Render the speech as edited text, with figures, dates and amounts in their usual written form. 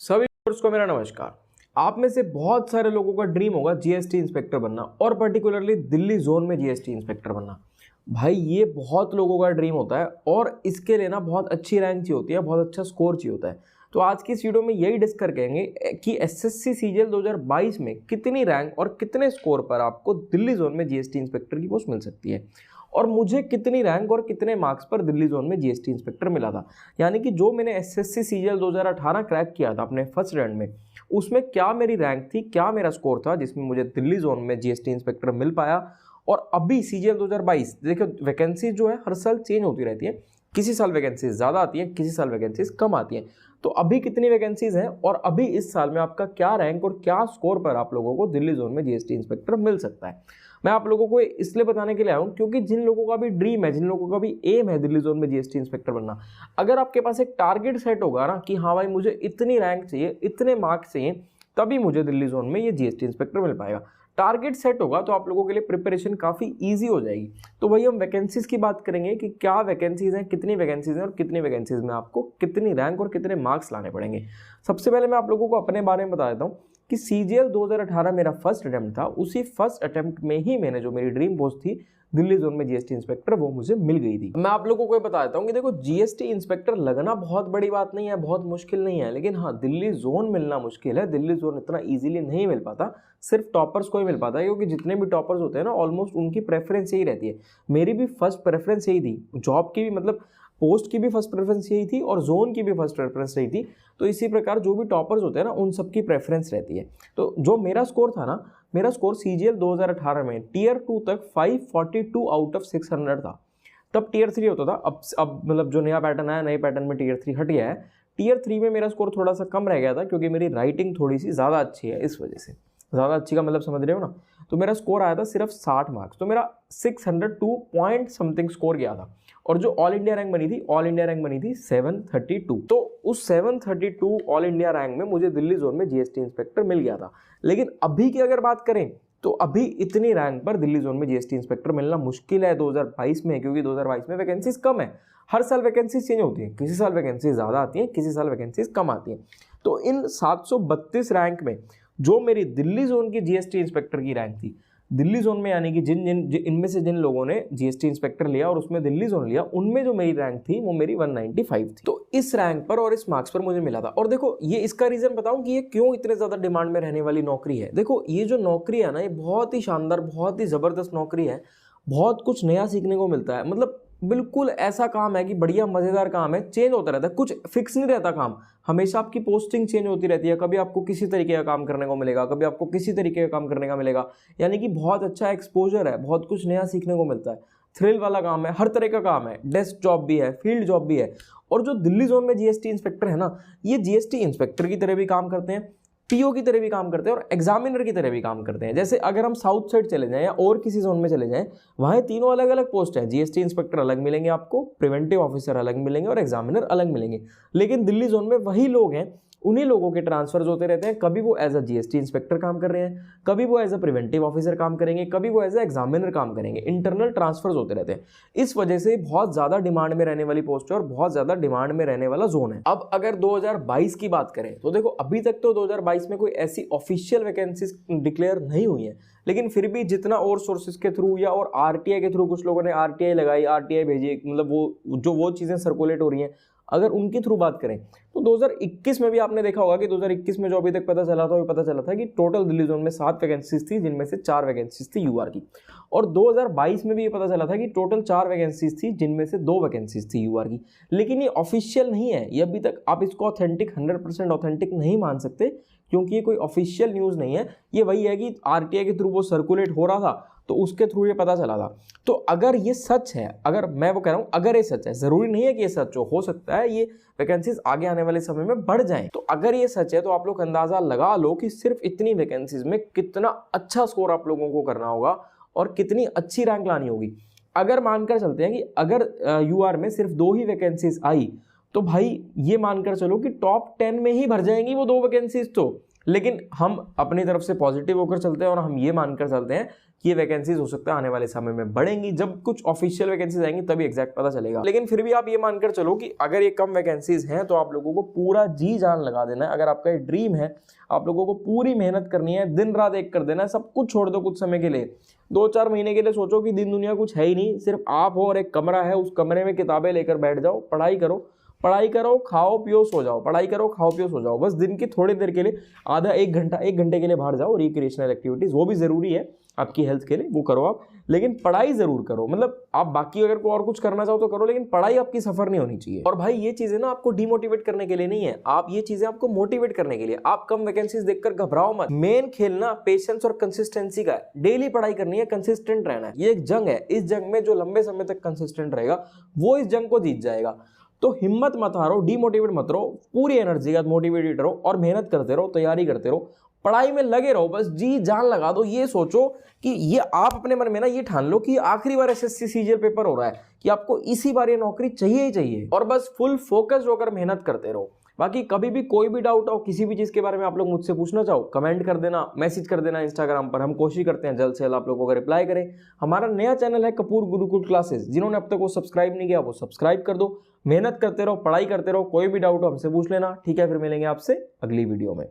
सभी व्यूअर्स को मेरा नमस्कार। आप में से बहुत सारे लोगों का ड्रीम होगा जीएसटी इंस्पेक्टर बनना और पर्टिकुलरली दिल्ली जोन में जीएसटी इंस्पेक्टर बनना। भाई ये बहुत लोगों का ड्रीम होता है और इसके लिए ना बहुत अच्छी रैंक चाहिए होती है, बहुत अच्छा स्कोर चाहिए होता है। तो आज की इस वीडियो में यही डिस्कस करेंगे कि एसएससी सीजीएल 2022 में कितनी रैंक और कितने स्कोर पर आपको दिल्ली जोन में जीएसटी इंस्पेक्टर की पोस्ट मिल सकती है और मुझे कितनी रैंक और कितने मार्क्स पर दिल्ली जोन में जीएसटी इंस्पेक्टर मिला था। यानी कि जो मैंने एसएससी सीजीएल 2018 क्रैक किया था अपने फर्स्ट रैंक में, उसमें क्या मेरी रैंक थी, क्या मेरा स्कोर था जिसमें मुझे दिल्ली जोन में जीएसटी इंस्पेक्टर मिल पाया। और अभी सीजीएल 2022 देखो, वैकेंसी जो है हर साल चेंज होती रहती है। किसी साल वैकेंसीज ज़्यादा आती हैं, किसी साल वैकेंसीज कम आती हैं। तो अभी कितनी वैकेंसीज हैं और अभी इस साल में आपका क्या रैंक और क्या स्कोर पर आप लोगों को दिल्ली जोन में जीएसटी इंस्पेक्टर मिल सकता है, मैं आप लोगों को इसलिए बताने के लिए आया हूँ क्योंकि जिन लोगों का भी ड्रीम है, जिन लोगों का भी एम है दिल्ली जोन में जीएसटी इंस्पेक्टर बनना, अगर आपके पास एक टारगेट सेट होगा ना कि हाँ भाई मुझे इतनी रैंक चाहिए, इतने मार्क्स चाहिए, तभी मुझे दिल्ली जोन में ये जीएसटी इंस्पेक्टर मिल पाएगा। टारगेट सेट होगा तो आप लोगों के लिए प्रिपरेशन काफ़ी ईजी हो जाएगी। तो वही हम वैकेंसीज की बात करेंगे कि क्या वैकेंसीज हैं, कितनी वैकेंसीज हैं और कितनी वैकेंसीज में आपको कितनी रैंक और कितने मार्क्स लाने पड़ेंगे। सबसे पहले मैं आप लोगों को अपने बारे में बता देता हूँ कि सीजीएल 2018 मेरा फर्स्ट अटेम्प्ट था। उसी फर्स्ट अटेम्प्ट में ही मैंने जो मेरी ड्रीम पोस्ट थी दिल्ली जोन में जीएसटी इंस्पेक्टर, वो मुझे मिल गई थी। मैं आप लोगों को ये बता देता हूँ कि देखो, जीएसटी इंस्पेक्टर लगना बहुत बड़ी बात नहीं है, बहुत मुश्किल नहीं है, लेकिन हाँ दिल्ली जोन मिलना मुश्किल है। दिल्ली जोन इतना इजीली नहीं मिल पाता, सिर्फ टॉपर्स को ही मिल पाता है, क्योंकि जितने भी टॉपर्स होते हैं ना ऑलमोस्ट उनकी प्रेफरेंस यही रहती है। मेरी भी फर्स्ट प्रेफरेंस यही थी, जॉब की भी मतलब पोस्ट की भी फर्स्ट प्रेफरेंस यही थी और जोन की भी फर्स्ट प्रेफरेंस यही थी। तो इसी प्रकार जो भी टॉपर्स होते हैं ना उन सबकी प्रेफरेंस रहती है। तो जो मेरा स्कोर था ना, मेरा स्कोर सीजीएल 2018 में टीयर 2 तक 542 आउट ऑफ 600 था। तब टीयर 3 होता था, अब मतलब जो नया पैटर्न आया, नए पैटर्न में टीयर 3 हट गया है। टीयर 3 में मेरा स्कोर थोड़ा सा कम रह गया था क्योंकि मेरी राइटिंग थोड़ी सी ज़्यादा अच्छी है, इस वजह से। ज़्यादा अच्छी का मतलब समझ रहे हो ना। तो मेरा स्कोर आया था सिर्फ 60 मार्क्स, तो मेरा 602 पॉइंट समथिंग स्कोर गया था। और जो ऑल इंडिया रैंक बनी थी, ऑल इंडिया रैंक बनी थी 732। तो उस 732 ऑल इंडिया रैंक में मुझे दिल्ली जोन में जीएसटी इंस्पेक्टर मिल गया था। लेकिन अभी की अगर बात करें तो अभी इतनी रैंक पर दिल्ली जोन में जीएसटी इंस्पेक्टर मिलना मुश्किल है 2022 में, क्योंकि 2022 में वैकेंसीज कम है। हर साल वैकेंसीज चेंज होती है, किसी साल वैकेंसीज ज़्यादा आती हैं, किसी साल वैकेंसीज कम आती हैं। तो इन 732 रैंक में जो मेरी दिल्ली जोन की जीएसटी इंस्पेक्टर की रैंक थी, दिल्ली जोन में यानी कि इनमें से जिन लोगों ने जीएसटी इंस्पेक्टर लिया और उसमें दिल्ली जोन लिया, उनमें जो मेरी रैंक थी वो मेरी 195 थी। तो इस रैंक पर और इस मार्क्स पर मुझे मिला था। और देखो, ये इसका रीजन बताऊं कि ये क्यों इतने ज्यादा डिमांड में रहने वाली नौकरी है। देखो, ये जो नौकरी है ना, ये बहुत ही शानदार, बहुत ही जबरदस्त नौकरी है। बहुत कुछ नया सीखने को मिलता है। मतलब बिल्कुल ऐसा काम है कि बढ़िया मजेदार काम है, चेंज होता रहता है, कुछ फिक्स नहीं रहता काम। हमेशा आपकी पोस्टिंग चेंज होती रहती है, कभी आपको किसी तरीके का काम करने को मिलेगा, कभी आपको किसी तरीके का काम करने का मिलेगा। यानी कि बहुत अच्छा एक्सपोजर है, बहुत कुछ नया सीखने को मिलता है, थ्रिल वाला काम है, हर तरह का काम है, डेस्क जॉब भी है, फील्ड जॉब भी है। और जो दिल्ली जोन में जीएसटी इंस्पेक्टर है ना, ये जीएसटी इंस्पेक्टर की तरह भी काम करते हैं, पीओ की तरह भी काम करते हैं और एग्जामिनर की तरह भी काम करते हैं। जैसे अगर हम साउथ साइड चले जाएं या और किसी जोन में चले जाएं, वहाँ तीनों अलग अलग पोस्ट है। जीएसटी इंस्पेक्टर अलग मिलेंगे आपको, प्रिवेंटिव ऑफिसर अलग मिलेंगे और एग्जामिनर अलग मिलेंगे। लेकिन दिल्ली जोन में वही लोग हैं, उन्हीं लोगों के ट्रांसफर्स होते रहते हैं। कभी वो एज अ जीएसटी इंस्पेक्टर काम कर रहे हैं, कभी वो एज अ प्रिवेंटिव ऑफिसर काम करेंगे, कभी वो एज अ एग्जामिनर काम करेंगे। इंटरनल ट्रांसफर्स होते रहते हैं। इस वजह से बहुत ज्यादा डिमांड में रहने वाली पोस्ट है और बहुत ज्यादा डिमांड में रहने वाला जोन है। अब अगर 2022 की बात करें तो देखो, अभी तक तो 2022 में कोई ऐसी ऑफिशियल वैकेंसीज डिक्लेयर नहीं हुई है, लेकिन फिर भी जितना और सोर्सेज के थ्रू या और आरटीआई के थ्रू, कुछ लोगों ने आरटीआई लगाई, आरटीआई भेजी, मतलब वो चीजें सर्कुलेट हो रही हैं, अगर उनके थ्रू बात करें तो 2021 में भी आपने देखा होगा कि 2021 में जो अभी तक पता चला था, वो पता चला था कि टोटल दिल्ली जोन में 7 वैकेंसीज थी, जिनमें से 4 वैकेंसीज थी यूआर की। और 2022 में भी ये पता चला था कि टोटल 4 वैकेंसीज थी, जिनमें से 2 वैकेंसीज थी यूआर की। लेकिन ये ऑफिशियल नहीं है, ये अभी तक आप इसको ऑथेंटिक 100% ऑथेंटिक नहीं मान सकते, क्योंकि ये कोई ऑफिशियल न्यूज़ नहीं है। ये वही है कि आरटीआई के थ्रू वो सर्कुलेट हो रहा था, तो उसके थ्रू ये पता चला था। तो अगर ये सच है, अगर मैं वो कह रहा हूँ, अगर ये सच है, जरूरी नहीं है कि ये सच हो सकता है ये वैकेंसीज आगे आने वाले समय में बढ़ जाएं। तो अगर ये सच है तो आप लोग अंदाजा लगा लो कि सिर्फ इतनी वैकेंसीज में कितना अच्छा स्कोर आप लोगों को करना होगा और कितनी अच्छी रैंक लानी होगी। अगर मानकर चलते हैं कि अगर यूआर में सिर्फ 2 ही वैकेंसीज आई, तो भाई ये मानकर चलो कि टॉप 10 में ही भर जाएंगी वो 2 वैकेंसीज। तो लेकिन हम अपनी तरफ से पॉजिटिव होकर चलते हैं और हम ये मानकर चलते हैं कि ये वैकेंसीज हो सकता है आने वाले समय में बढ़ेंगी। जब कुछ ऑफिशियल वैकेंसीज आएंगी तभी एग्जैक्ट पता चलेगा। लेकिन फिर भी आप ये मानकर चलो कि अगर ये कम वैकेंसीज हैं तो आप लोगों को पूरा जी जान लगा देना है। अगर आपका ये ड्रीम है, आप लोगों को पूरी मेहनत करनी है, दिन रात एक कर देना है, सब कुछ छोड़ दो कुछ समय के लिए। 2-4 महीने के लिए सोचो कि दिन दुनिया कुछ है ही नहीं, सिर्फ आप हो और एक कमरा है, उस कमरे में किताबें लेकर बैठ जाओ, पढ़ाई करो, खाओ पियो सो जाओ, पढ़ाई करो, खाओ पियो सो जाओ। बस दिन की थोड़ी देर के लिए आधा 1 घंटे के लिए बाहर जाओ, रिक्रिएशनल एक्टिविटीज, वो भी जरूरी है आपकी हेल्थ के लिए, वो करो आप, लेकिन पढ़ाई जरूर करो। मतलब आप बाकी अगर को और कुछ करना चाहो तो करो, लेकिन पढ़ाई आपकी सफर नहीं होनी चाहिए। और भाई ये चीजें ना आपको डिमोटिवेट करने के लिए नहीं है, आप ये चीजें आपको मोटिवेट करने के लिए। आप कम वैकेंसीज देखकर घबराओ मत। मेन खेलना पेशेंस और कंसिस्टेंसी का है। डेली पढ़ाई करनी है, कंसिस्टेंट रहना है। ये एक जंग है, इस जंग में जो लंबे समय तक कंसिस्टेंट रहेगा वो इस जंग को जीत जाएगा। तो हिम्मत मत हारो, डिमोटिवेट मत रहो, पूरी एनर्जी का मोटिवेटेड रहो और मेहनत करते रहो, तैयारी करते रहो, पढ़ाई में लगे रहो, बस जी जान लगा दो। ये सोचो कि ये आप अपने मन में ना ये ठान लो कि आखिरी बार एसएससी सीजीएल पेपर हो रहा है, कि आपको इसी बार ये नौकरी चाहिए ही चाहिए, और बस फुल फोकस होकर मेहनत करते रहो। बाकी कभी भी कोई भी डाउट हो, किसी भी चीज के बारे में आप लोग मुझसे पूछना चाहो, कमेंट कर देना, मैसेज कर देना इंस्टाग्राम पर। हम कोशिश करते हैं जल्द से जल्द आप लोगों को रिप्लाई करें। हमारा नया चैनल है कपूर गुरुकुल क्लासेस, जिन्होंने अब तक वो सब्सक्राइब नहीं किया वो सब्सक्राइब कर दो। मेहनत करते रहो, पढ़ाई करते रहो, कोई भी डाउट हो हमसे पूछ लेना। ठीक है, फिर मिलेंगे आपसे अगली वीडियो में।